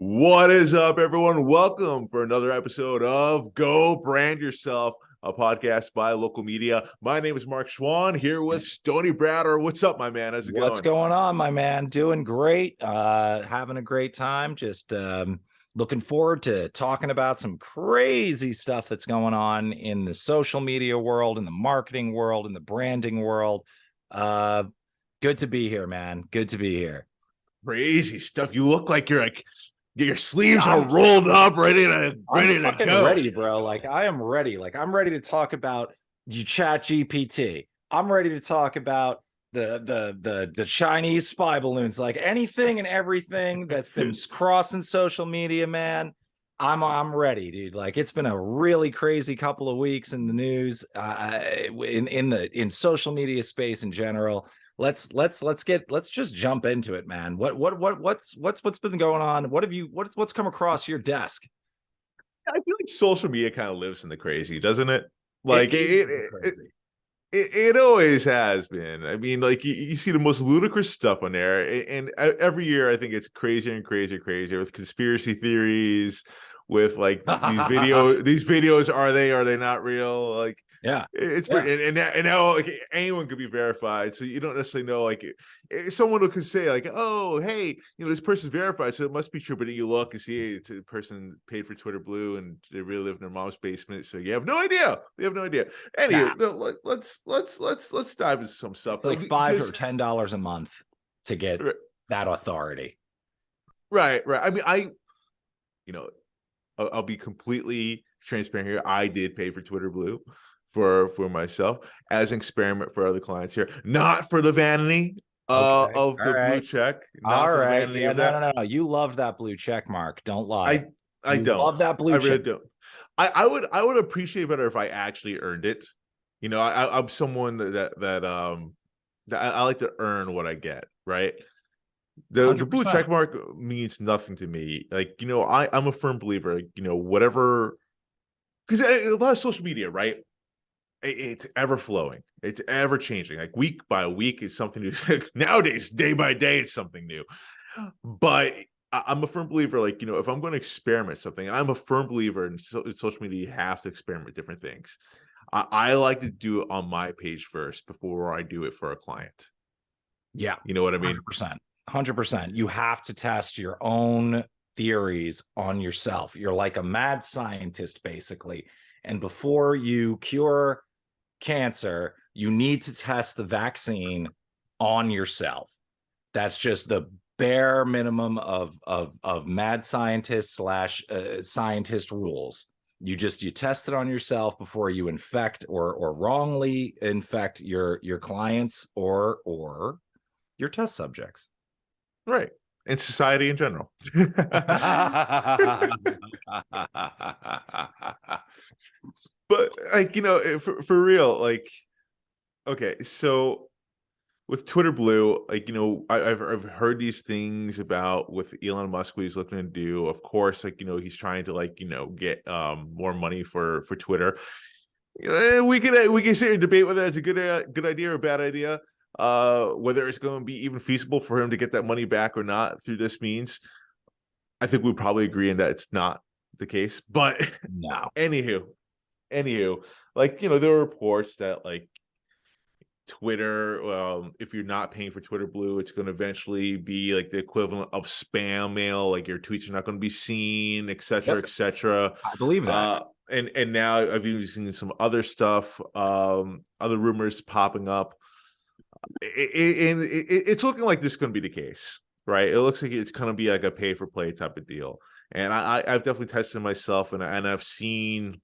What is up, everyone? Welcome for another episode of Go Brand Yourself, a podcast by local media. My name is Mark Schwann here with Stony Browder. What's up, my man? How's it What's going? going on, my man? Doing great. Having a great time. Just looking forward to talking about some crazy stuff that's going on in the social media world, in the marketing world, in the branding world. Uh, Good to be here, man. Good to be here. Crazy stuff. You look like your sleeves are I'm rolled up, ready I'm to fucking go. ready, bro. Like I am ready. Like I'm ready to talk about ChatGPT. I'm ready to talk about the Chinese spy balloons, like anything and everything that's been crossing social media, man. I'm ready, dude. Like it's been a really crazy couple of weeks in the news, in social media space in general. Let's just jump into it, man. What's been going on? What's come across your desk? I feel like social media kind of lives in the crazy, doesn't it? It Like is crazy. it always has been. I mean, like you see the most ludicrous stuff on there, and every year I think it's crazier and crazier with conspiracy theories, with like these videos are they not real? Like Yeah. it's Yeah. pretty, and now like anyone could be verified, so you don't necessarily know. Like someone who could say like, oh hey, this person's verified, so it must be true. But then you look and see it's a person paid for Twitter Blue, and they really live in their mom's basement, so you have no idea. They have no idea. Anyway, Nah. no, let's dive into some stuff. It's like $5 or $10 a month to get that authority. right. I mean, you know, I'll be completely transparent here. I did pay for Twitter Blue for myself as an experiment for other clients here, not for the vanity Okay. of All the blue right. check, not All for the right. vanity Yeah. of No, that. no, no, no. You love that blue check mark. Don't lie. I You don't. love that I blue really check. don't. I would appreciate better if I actually earned it. I'm someone that I like to earn what I get, right? The blue 100%. check mark means nothing to me. Like, I'm a firm believer, whatever, because a lot of social media, right? It's ever flowing, it's ever changing. Like week by week is something new. Nowadays, day by day, it's something new. But I'm a firm believer, like, if I'm going to experiment something, and I'm a firm believer in social media, you have to experiment with different things. I like to do it on my page first before I do it for a client. Yeah. You know what I mean? 100%. 100%. You have to test your own theories on yourself. You're like a mad scientist, basically. And before you cure cancer, you need to test the vaccine on yourself. That's just the bare minimum of mad scientist slash scientist rules. You test it on yourself before you infect or wrongly infect your clients or your test subjects. Right. And society in general. But like, for real, like, okay, so with Twitter Blue, like, I've heard these things about with Elon Musk, what he's looking to do. Of course, like, he's trying to, like, get more money for Twitter. We can sit here and debate whether it's a good idea or a bad idea. Whether it's going to be even feasible for him to get that money back or not through this means. I think we probably agree in that it's not the case. But No. anywho, like, there are reports that like Twitter, if you're not paying for Twitter Blue, it's going to eventually be like the equivalent of spam mail. Like your tweets are not going to be seen, et cetera, Yes, et cetera. I believe that. And now I've even seen some other stuff, other rumors popping up. It's looking like this is going to be the case, right? It looks like it's going to be like a pay for play type of deal. And I've definitely tested myself, and I've seen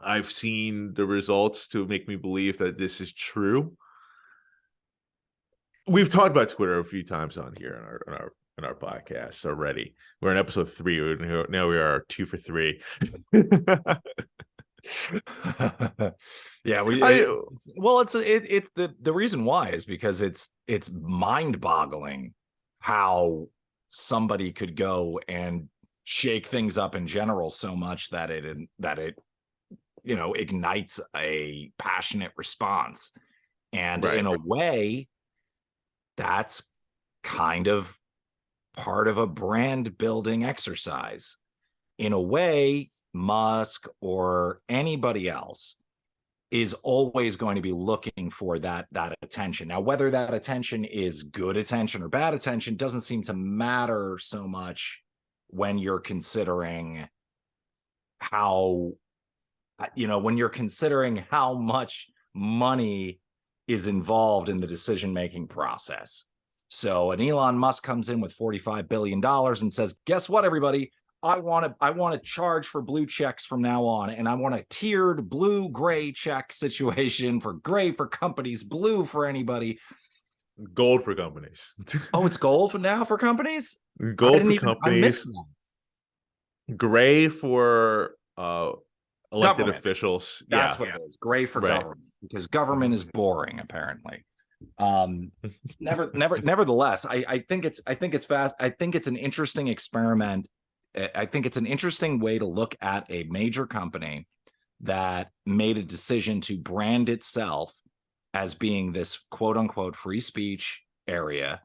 the results to make me believe that this is true. We've talked about Twitter a few times on here in our podcast already. We're in episode 3. Now we are 2 for 3. Yeah, it's the reason why is because it's mind-boggling how somebody could go and shake things up in general so much that it ignites a passionate response. And Right. in a way, that's kind of part of a brand building exercise. In a way, Musk or anybody else is always going to be looking for that attention. Now, whether that attention is good attention or bad attention doesn't seem to matter so much when you're considering how, when you're considering how much money is involved in the decision-making process. So an Elon Musk comes in with $45 billion and says, guess what, everybody? I want to charge for blue checks from now on, and I want a tiered blue gray check situation, for gray for companies, blue for anybody. Gold for companies. Oh, it's gold now for companies? Gold for I missed companies. one. Gray for elected Government. That's That's what it is. Gray for government, because government is boring, apparently. Nevertheless, I think it's fast. I think it's an interesting experiment. I think it's an interesting way to look at a major company that made a decision to brand itself as being this quote unquote free speech area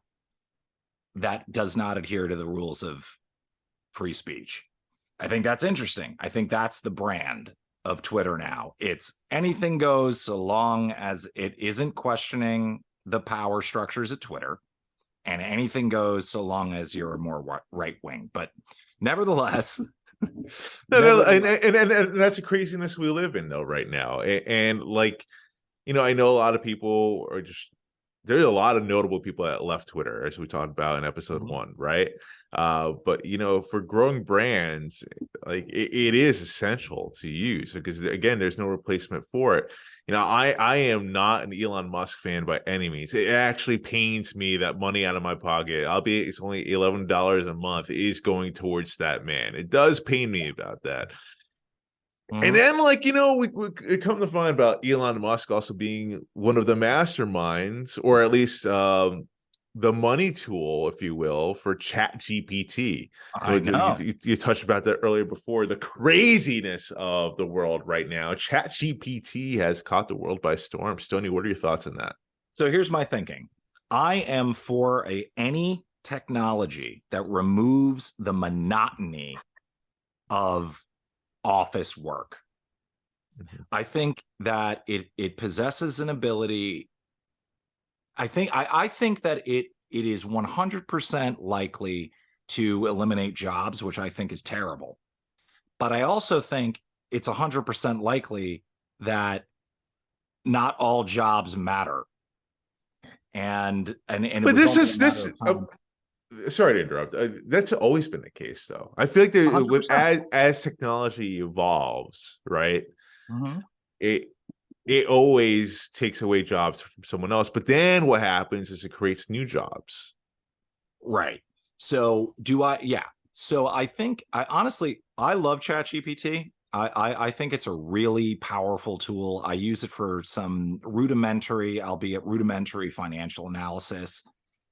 that does not adhere to the rules of free speech. I think that's interesting. I think that's the brand of Twitter now. It's anything goes so long as it isn't questioning the power structures at Twitter, and anything goes so long as you're more right wing. But nevertheless, and that's the craziness we live in though right now. And like, I know a lot of people are just, there's a lot of notable people that left Twitter, as we talked about in episode 1, right? But for growing brands, like it is essential to use, because again, there's no replacement for it. I am not an Elon Musk fan by any means. It actually pains me that money out of my pocket, albeit it's only $11 a month, is going towards that man. It does pain me about that. And then, we come to find about Elon Musk also being one of the masterminds, or at least the money tool, if you will, for ChatGPT. I know. You touched about that earlier before, the craziness of the world right now. ChatGPT has caught the world by storm. Stoney, what are your thoughts on that? So here's my thinking. I am for any technology that removes the monotony of office work. I think that it possesses an ability. I think that it is 100% likely to eliminate jobs, which I think is terrible. But I also think it's 100% likely that not all jobs matter. And but this is this. Sorry to interrupt. That's always been the case, though. I feel like as technology evolves, right? It always takes away jobs from someone else. But then what happens is it creates new jobs. Right. So So I think I love ChatGPT. I think it's a really powerful tool. I use it for some albeit rudimentary financial analysis.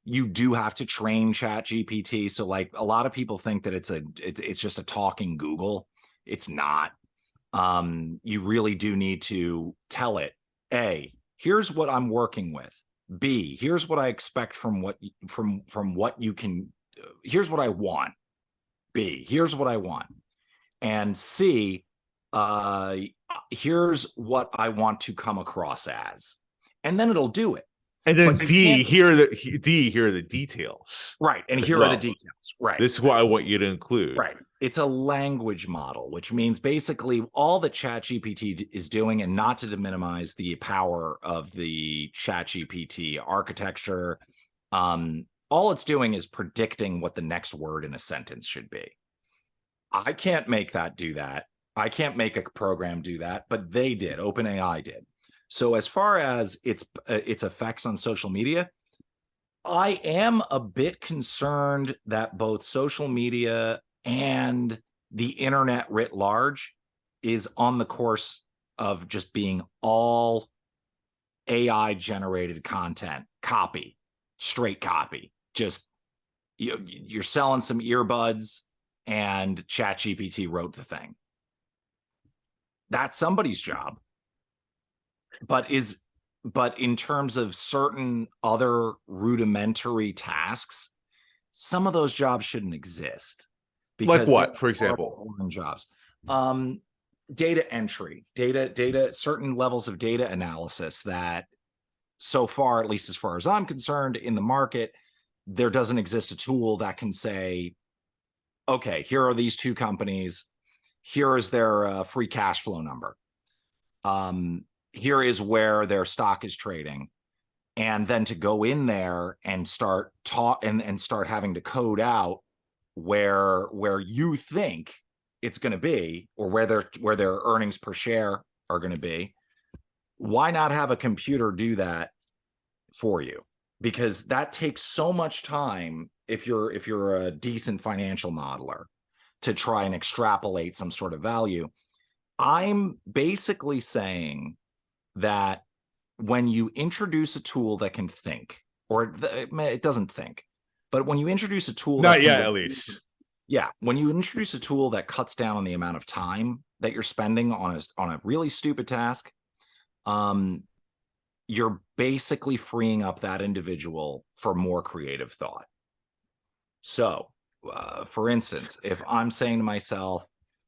You do have to train ChatGPT. So like a lot of people think that it's just a talking Google. It's not. You really do need to tell it, A, here's what I'm working with. B, here's what I expect from what you can. Here's what I want. B, here's what I want. And C, here's what I want to come across as. And then it'll do it. And then D, here are the details. Right. And here are the details. Right. This is what I want you to include. Right. It's a language model, which means basically all that ChatGPT is doing, and not to minimize the power of the ChatGPT architecture, all it's doing is predicting what the next word in a sentence should be. I can't make that do that. I can't make a program do that, but they did. OpenAI did. So as far as its effects on social media, I am a bit concerned that both social media and the internet writ large is on the course of just being all AI generated content, straight copy. Just you're selling some earbuds and ChatGPT wrote the thing. That's somebody's job. But in terms of certain other rudimentary tasks, some of those jobs shouldn't exist Like because they're what, for example? horrible, boring jobs. Um, Data entry, certain levels of data analysis that so far, at least as far as I'm concerned, in the market, there doesn't exist a tool that can say, okay, here are these two companies. Here is their free cash flow number. Here is where their stock is trading. And then to go in there and start and start having to code out where you think it's going to be, or where their earnings per share are going to be. Why not have a computer do that for you? Because that takes so much time if you're a decent financial modeler to try and extrapolate some sort of value. I'm basically saying that when you introduce a tool that can think, or it doesn't think, but when you introduce a tool that Not can, yet, at least. yeah, when you introduce a tool that cuts down on the amount of time that you're spending on a really stupid task, you're basically freeing up that individual for more creative thought. So, for instance, if I'm saying to myself,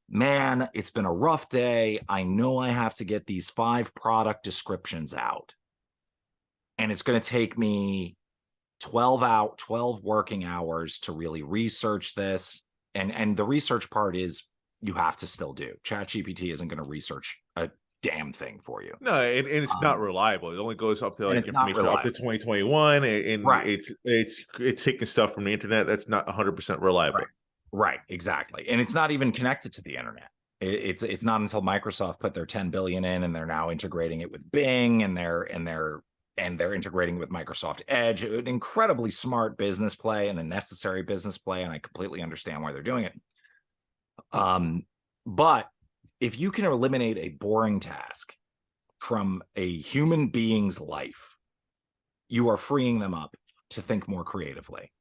man, it's been a rough day. I know I have to get these 5 product descriptions out. And it's going to take me 12 working hours to really research this. And the research part is you have to still do. ChatGPT isn't going to research a damn thing for you. No, and it's not reliable. It only goes up to And like it's not information up to reliable. 2021, and Right. it's taking stuff from the internet that's not 100% reliable. Right, exactly. And it's not even connected to the internet. It's not until Microsoft put their 10 billion in, and they're now integrating it with Bing, and they're integrating with Microsoft Edge. An incredibly smart business play and a necessary business play, and I completely understand why they're doing it. But if you can eliminate a boring task from a human being's life, you are freeing them up to think more creatively.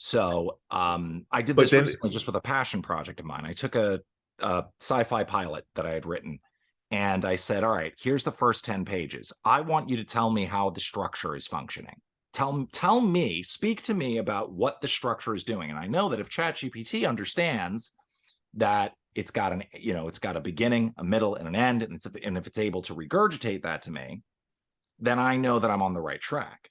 So I did But this then, recently just with a passion project of mine. I took a sci-fi pilot that I had written, and I said, all right, here's the first 10 pages. I want you to tell me how the structure is functioning. Tell me, speak to me about what the structure is doing. And I know that if ChatGPT understands that it's got a beginning, a middle, and an end, and if it's able to regurgitate that to me, then I know that I'm on the right track.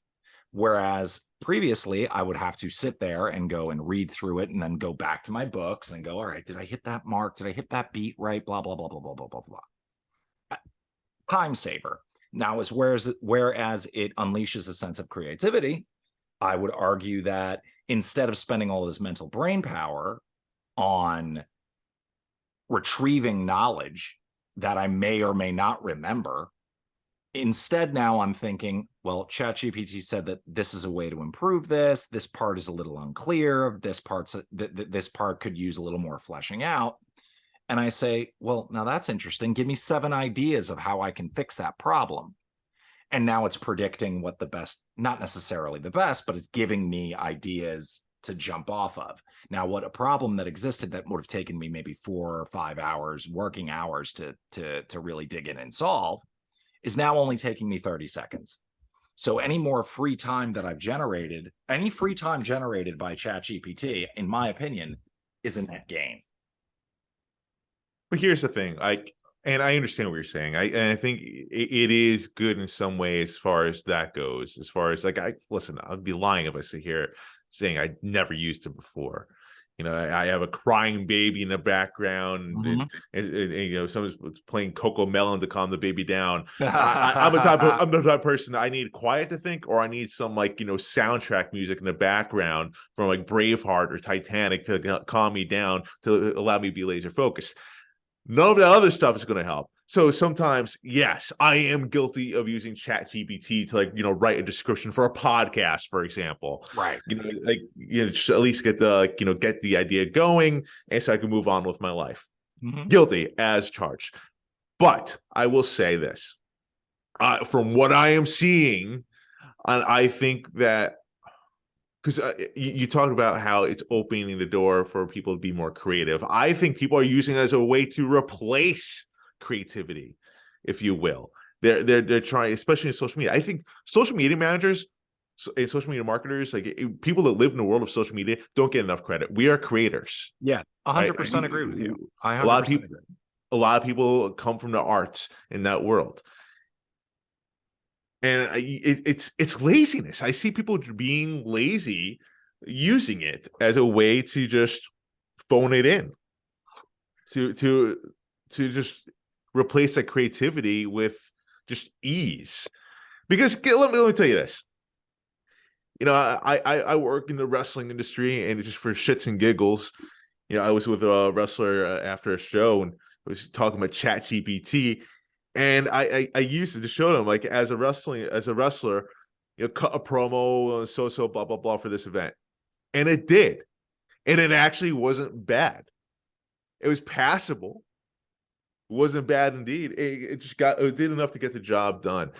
Whereas previously, I would have to sit there and go and read through it and then go back to my books and go, all right, did I hit that mark? Did I hit that beat right? Blah, blah, blah, blah, blah, blah, blah, blah. Time saver. Now, whereas it unleashes a sense of creativity, I would argue that instead of spending all this mental brain power on retrieving knowledge that I may or may not remember, instead, now I'm thinking, well, ChatGPT said that this is a way to improve this. This part is a little unclear. This part could use a little more fleshing out. And I say, well, now that's interesting. Give me 7 ideas of how I can fix that problem. And now it's predicting what the best, not necessarily the best, but it's giving me ideas to jump off of. Now, what a problem that existed that would have taken me maybe 4 or 5 hours, working hours to really dig in and solve, is now only taking me 30 seconds. So any more free time that I've generated, any free time generated by ChatGPT, in my opinion, is a net gain. but here's the thing, and I understand what you're saying. I think it is good in some way as far as that goes. As far as listen, I'd be lying if I sit here saying I never used it before. I have a crying baby in the background, and someone's playing Coco Melon to calm the baby down. I'm the type of person I need quiet to think, or I need some soundtrack music in the background from like Braveheart or Titanic to calm me down, to allow me to be laser focused. None of the other stuff is going to help. So sometimes, yes, I am guilty of using ChatGPT to write a description for a podcast, for example. Right. Just at least get the idea going, and so I can move on with my life. Mm-hmm. Guilty as charged. But I will say this: from what I am seeing, I think that, because you talked about how it's opening the door for people to be more creative. I think people are using it as a way to replace creativity, if you will. They're trying, especially in social media. I think social media managers and social media marketers, like people that live in the world of social media, don't get enough credit. We are creators, Yeah, right? 100% agree with you. I A lot of 100% people, agree. a lot of people come from the arts in that world, and it's laziness. I see people being lazy, using it as a way to just phone it in, to to to just replace that creativity with just ease. Because let me tell you this. I work in the wrestling industry, and just for shits and giggles, I was with a wrestler after a show, and I was talking about ChatGPT, and I used it to show them, like, as a wrestler, cut a promo, so blah blah blah for this event, and it did, and it actually wasn't bad. It was passable. It wasn't bad indeed. It did enough to get the job done.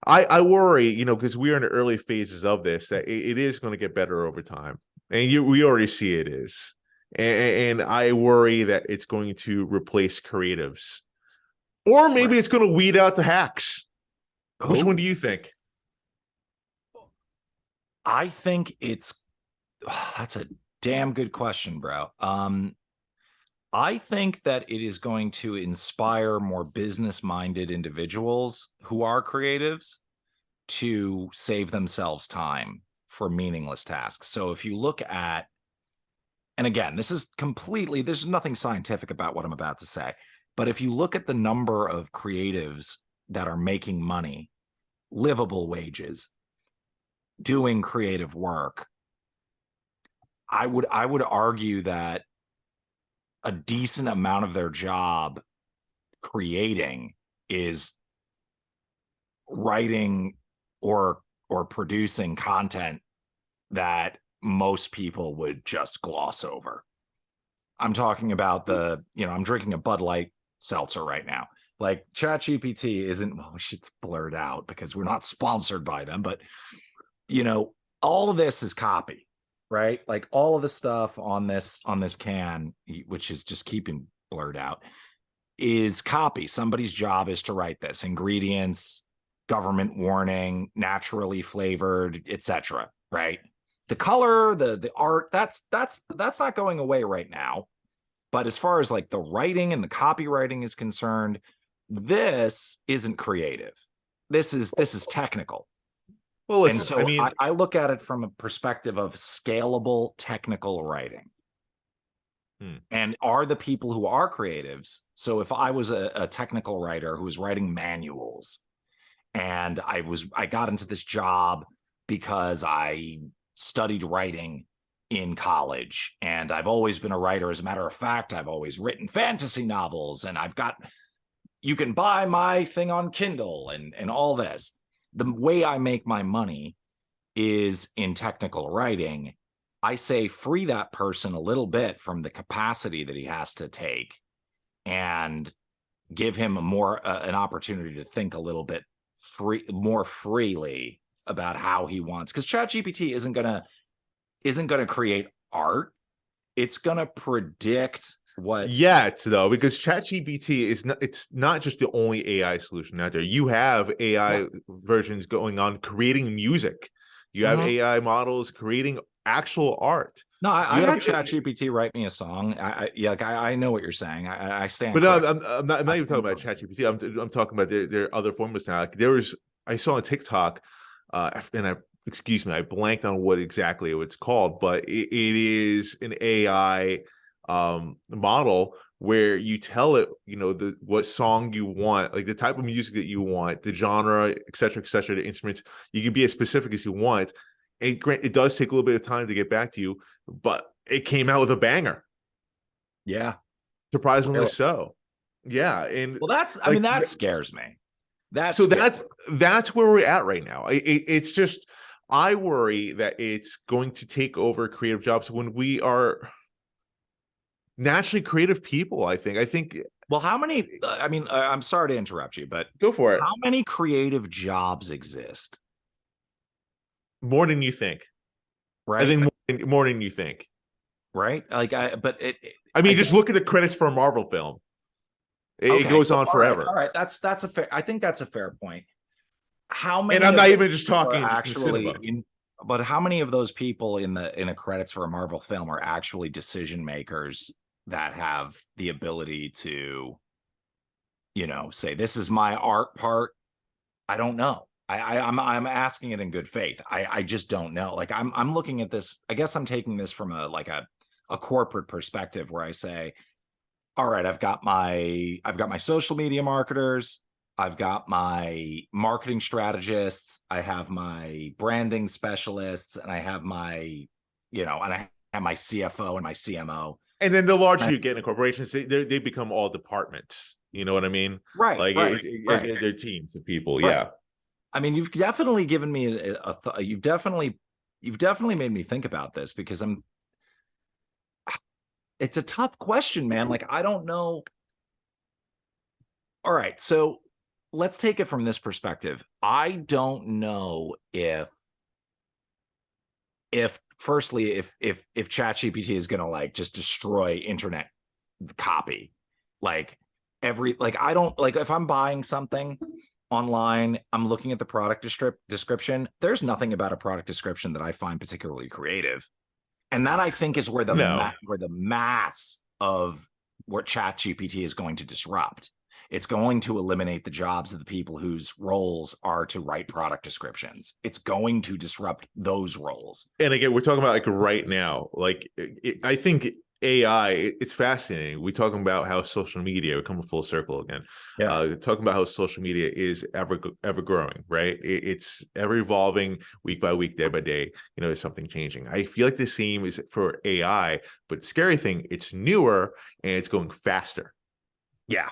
I worry, because we are in the early phases of this, that it is going to get better over time, and we already see it is, and I worry that it's going to replace creatives, or maybe Right. it's going to weed out the hacks. Which one do Oh, you think? I think that's a damn good question, bro. I think that it is going to inspire more business-minded individuals who are creatives to save themselves time for meaningless tasks. So if you look at, and again, there's nothing scientific about what I'm about to say, but if you look at the number of creatives that are making money, livable wages, doing creative work, I would argue that a decent amount of their job creating is writing or producing content that most people would just gloss over. I'm talking about I'm drinking a Bud Light seltzer right now. Like ChatGPT isn't, well, shit's blurred out because we're not sponsored by them, but you know, all of this is copy, right? Like all of the stuff on this can, which is just keeping blurred out, is copy. Somebody's job is to write this. Ingredients, government warning, naturally flavored, etc. Right? The color, the art, that's not going away right now. But as far as like the writing and the copywriting is concerned, this isn't creative. This is technical. Well, And listen, I so mean, I look at it from a perspective of scalable technical writing. hmm. And are the people who are creatives. So if I was a technical writer who was writing manuals, and I got into this job because I studied writing in college, and I've always been a writer. As a matter of fact, I've always written fantasy novels, and you can buy my thing on Kindle and all this. The way I make my money is in technical writing. I say free that person a little bit from the capacity that he has to take, and give him an opportunity to think a little bit more freely about how he wants. Because ChatGPT isn't gonna create art. It's gonna predict what. Yet though, because ChatGPT it's not just the only AI solution out there. You have Yeah. AI versions going on creating music. You have Mhm. AI models creating actual art. No, I You have, had ChatGPT write me a song. I know what you're saying. I stand but no, corrected. I'm not even talking about ChatGPT. I'm talking about there are other forms now. Like I saw on TikTok, and excuse me, I blanked on what exactly it's called, but it is an AI model where you tell it, what song you want, like the type of music that you want, the genre, et cetera, the instruments. You can be as specific as you want. It does take a little bit of time to get back to you, but it came out with a banger. Yeah. Surprisingly Really. so. Yeah, and Well, I like mean, that scares me. That so scares. that's where we're at right now. It's just I worry that it's going to take over creative jobs when we are naturally creative people. I think Well, how many? I mean, I'm sorry to interrupt you, but go for it how many creative jobs exist? more than you think. I Right? think more than you think. Right? Like, but I I mean, just guess. look at the credits for a Marvel film. It Okay, goes so on all right, all forever. right. That's a fair. I think that's a fair point. how And many I'm of not those even just people are talking just in the actually cinema. in, but how many of those people in the credits for a Marvel film are actually decision makers that have the ability to, say this is my art part? I don't know. I'm asking it in good faith. I just don't know. Like I'm looking at this. I guess I'm taking this from a corporate perspective where I say, all right, I've got my social media marketers, I've got my marketing strategists, I have my branding specialists, and I have and I have my CFO and my CMO. And then the larger you That's get in corporations, they become all departments. You know what I mean? right, Like right, right, they're teams of people. right. Yeah. I mean, you've definitely given me you've definitely made me think about this because it's a tough question, man. Like I don't know. All right, so let's take it from this perspective. I don't know if firstly if ChatGPT is going to like just destroy internet copy. Like I don't like if I'm buying something online, I'm looking at the product description. There's nothing about a product description that I find particularly creative. And that I think is where No. the mass of what ChatGPT is going to disrupt. It's going to eliminate the jobs of the people whose roles are to write product descriptions. It's going to disrupt those roles. And again, we're talking about like right now. Like I think AI, it's fascinating. We're talking about how social media, we come full circle again. Yeah. Talking about how social media is ever growing, right? It's ever evolving week by week, day by day. There's something changing. I feel like the same is for AI, but scary thing, it's newer and it's going faster. Yeah.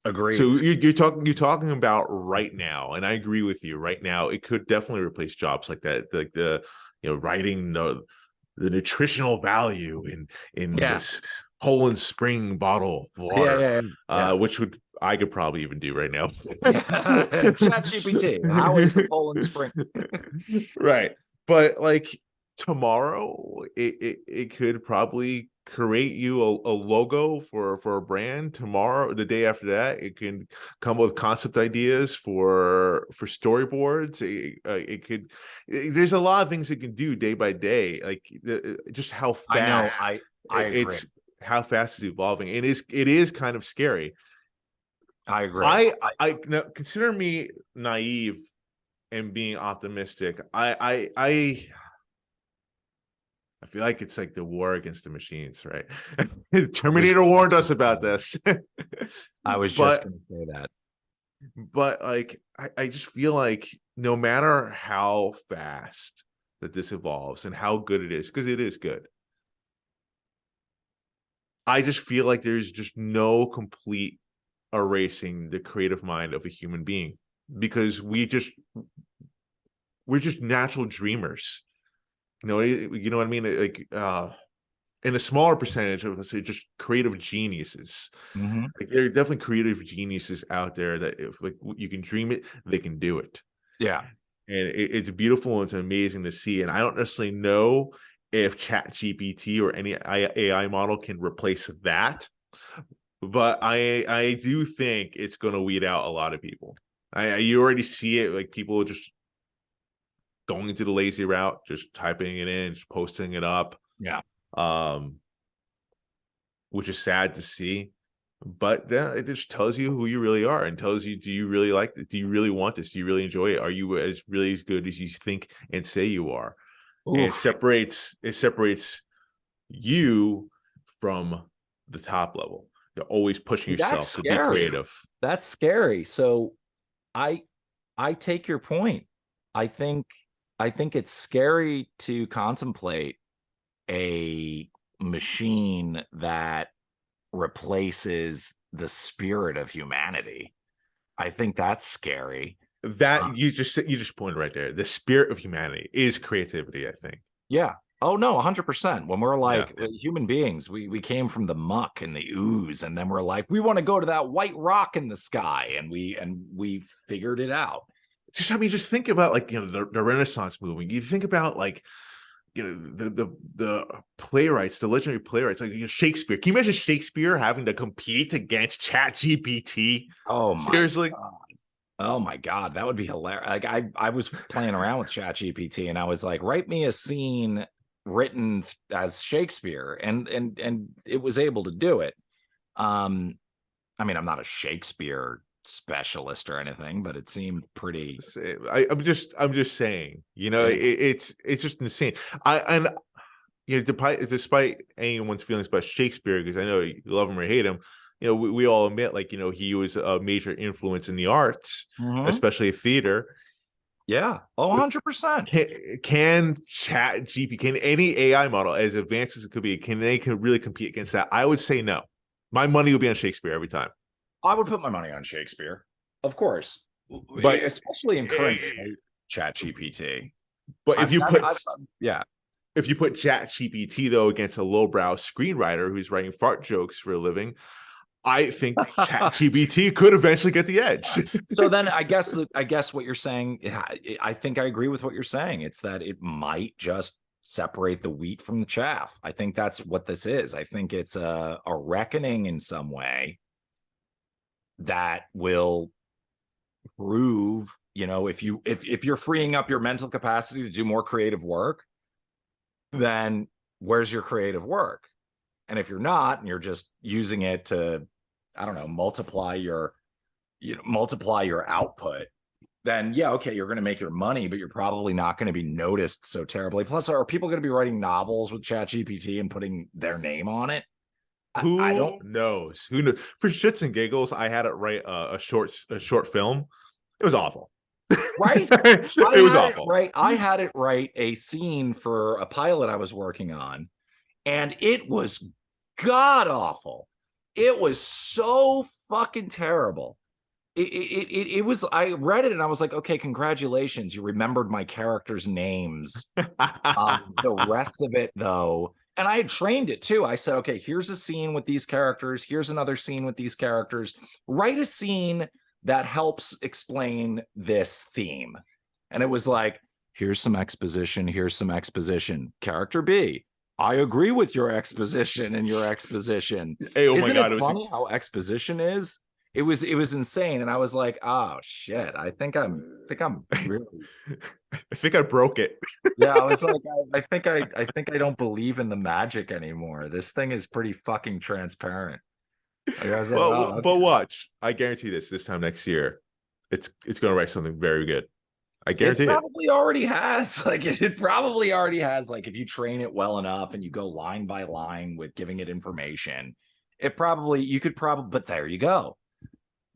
So Agreed. you're talking about right now, and I agree with you. Right now, it could definitely replace jobs like that, like the writing the nutritional value in Yeah. this Poland Spring bottle of Yeah. water, Yeah. Yeah. which would I could probably even do right now. Yeah. ChatGPT. How is the Poland Spring? Right, but like tomorrow, it could probably create you a logo for a brand. Tomorrow, the day after that, it can come up with concept ideas for storyboards. It could there's a lot of things it can do day by day, like just how I know. fast I agree. it's how fast it's evolving. It is kind of scary. I agree. I now, consider me naive and being optimistic. I feel like it's like the war against the machines, right? was Terminator warned us about this. I was just but going to say that. like I just feel like no matter how fast that this evolves and how good it is, because it is good, I just feel like there's just no complete erasing the creative mind of a human being, because we're just natural dreamers. You know what I mean? Like in a smaller percentage of, let's say, just creative geniuses. Mhm. Like there are definitely creative geniuses out there that if like you can dream it, they can do it. Yeah. And it's beautiful and it's amazing to see. And I don't necessarily know if ChatGPT or any AI model can replace that, but I do think it's going to weed out a lot of people. You already see it, like people just going into the lazy route, just typing it in, just posting it up, Yeah. um, which is sad to see. But then it just tells you who you really are and tells you, do you really like this? Do you really want this? Do you really enjoy it? Are you as good as you think and say you are? And it Oof. separates you from the top level. You're always pushing That's yourself to be scary. creative. That's scary. So I I take your point. I think I think it's scary to contemplate a machine that replaces the spirit of humanity. I think that's scary. Uh, That you just pointed right there. The spirit of humanity is creativity, I think. yeah. Oh no, 100%. When we're Yeah. like human beings, we came from the muck and the ooze, and then we're like, we want to go to that white rock in the sky, and we figured it out. Just think about like the Renaissance movement. You think about like the playwrights, the legendary playwrights, like Shakespeare. Can you imagine Shakespeare having to compete against ChatGPT? Oh my Seriously? God. Oh my God, that would be hilarious. Like I was playing around with ChatGPT and I was like, write me a scene written as Shakespeare, and it was able to do it. Um, I mean, I'm not a Shakespeare specialist or anything, but it seemed pretty. I'm just saying, Yeah. it's just insane. Despite anyone's feelings about Shakespeare, because I know you love him or hate him, we all admit, like, he was a major influence in the arts, Mhm. especially theater. Yeah. Oh, 100%. Can can any AI model, as advanced as it could be, can really compete against that? I would say no. My money would be on Shakespeare every time. I would put my money on Shakespeare, of course, But especially in current eh, state ChatGPT. but I've, I've yeah. if you put ChatGPT though against a lowbrow screenwriter who's writing fart jokes for a living, I think ChatGPT could eventually get the edge. So then I guess what you're saying, I think I agree with what you're saying. It's that it might just separate the wheat from the chaff. I think that's what this is. I think it's a reckoning in some way that will prove, if you're freeing up your mental capacity to do more creative work, then where's your creative work? And if you're not, and you're just using it to, I don't know, multiply your output, then yeah, okay, you're going to make your money, but you're probably not going to be noticed so terribly. Plus, are people going to be writing novels with ChatGPT and putting their name on it? I don't. Who knows? Who knows? For shits and giggles, I had it write a short film. It was awful. Right. It was awful. I had it write a scene for a pilot I was working on, and it was god awful. It was so fucking terrible. It was. I read it and I was like, okay, congratulations, you remembered my characters' names. The rest of it, though, and I had trained it too. I said, okay, here's a scene with these characters. Here's another scene with these characters. Write a scene that helps explain this theme. And it was like, here's some exposition. Here's some exposition. Character B, I agree with your exposition and your exposition. Hey, oh my Isn't it god, it was. funny how exposition is? It was insane. And I was like, oh shit, I think I'm really. I think I broke it. Yeah, I was like, I think I don't believe in the magic anymore. This thing is pretty fucking transparent. Like I was like, Well, oh, but okay. watch. I guarantee this time next year, it's going to write something very good. I It guarantee it. probably already has. Like it probably already has. Like if you train it well enough and you go line by line with giving it information, you could probably, but there you go.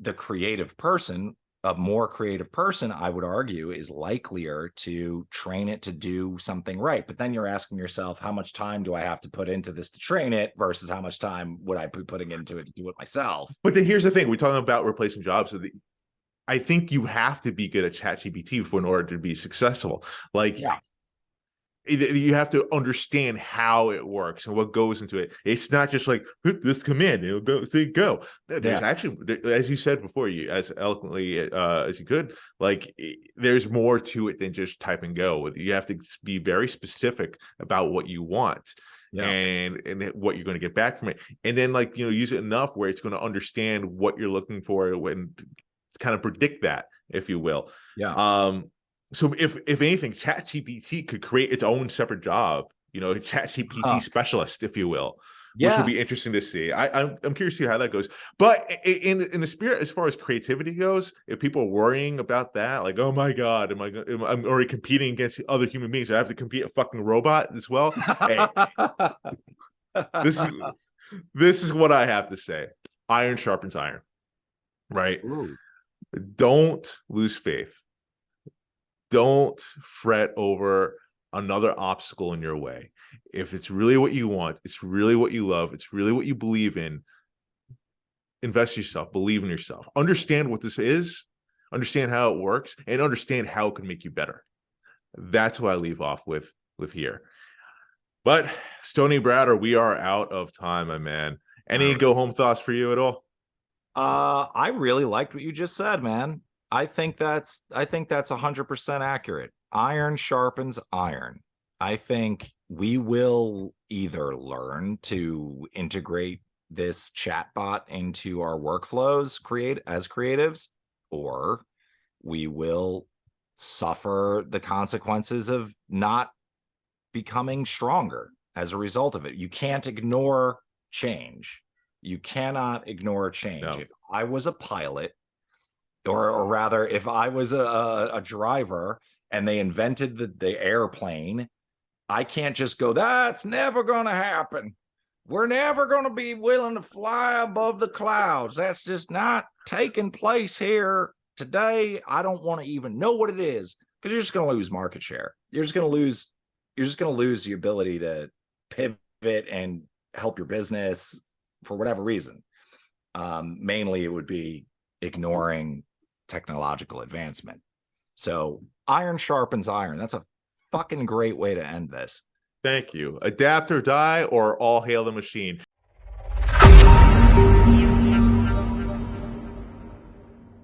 The creative person, a more creative person, I would argue, is likelier to train it to do something right. But then you're asking yourself, how much time do I have to put into this to train it versus how much time would I be putting into it to do it myself? But then here's the thing: we're talking about replacing jobs. So I think you have to be good at ChatGPT in order to be successful. Like, Yeah. you have to understand how it works and what goes into it. It's not just like hit this command, it'll go. Say go. There's Yeah. actually, as you said before, you as eloquently as you could. Like, there's more to it than just type and go. You have to be very specific about what you want Yeah. and what you're going to get back from it, and then, like, use it enough where it's going to understand what you're looking for when kind of predict that, if you will. Yeah. So if anything, ChatGPT could create its own separate job, ChatGPT Huh. specialist, if you will, which would Yeah. be interesting to see. I'm curious to see how that goes. But in the spirit, as far as creativity goes, if people are worrying about that, like, oh my god, I'm already competing against other human beings, I have to compete a fucking robot as well. Hey, this is this is what I have to say. Iron sharpens iron, right? Ooh. Don't lose faith. Don't fret over another obstacle in your way. If it's really what you want, it's really what you love, it's really what you believe in, invest yourself, believe in yourself, understand what this is, understand how it works, and understand how it can make you better. That's what I leave off with here. But Stony Browder, we are out of time, my man. All Any right. go home thoughts for you at all? I really liked what you just said, man. I think that's 100% accurate. Iron sharpens iron. I think we will either learn to integrate this chatbot into our workflows create as creatives, or we will suffer the consequences of not becoming stronger as a result of it. You can't ignore change. You cannot ignore change. No. If I was a pilot, or rather, if I was a driver and they invented the airplane, I can't just go, that's never going to happen. We're never going to be willing to fly above the clouds. That's just not taking place here today. I don't want to even know what it is, because you're just going to lose market share. You're just going to lose the ability to pivot and help your business for whatever reason. Mainly it would be ignoring technological advancement. So iron sharpens iron. That's a fucking great way to end this. Thank you. Adapt or die, or all hail the machine.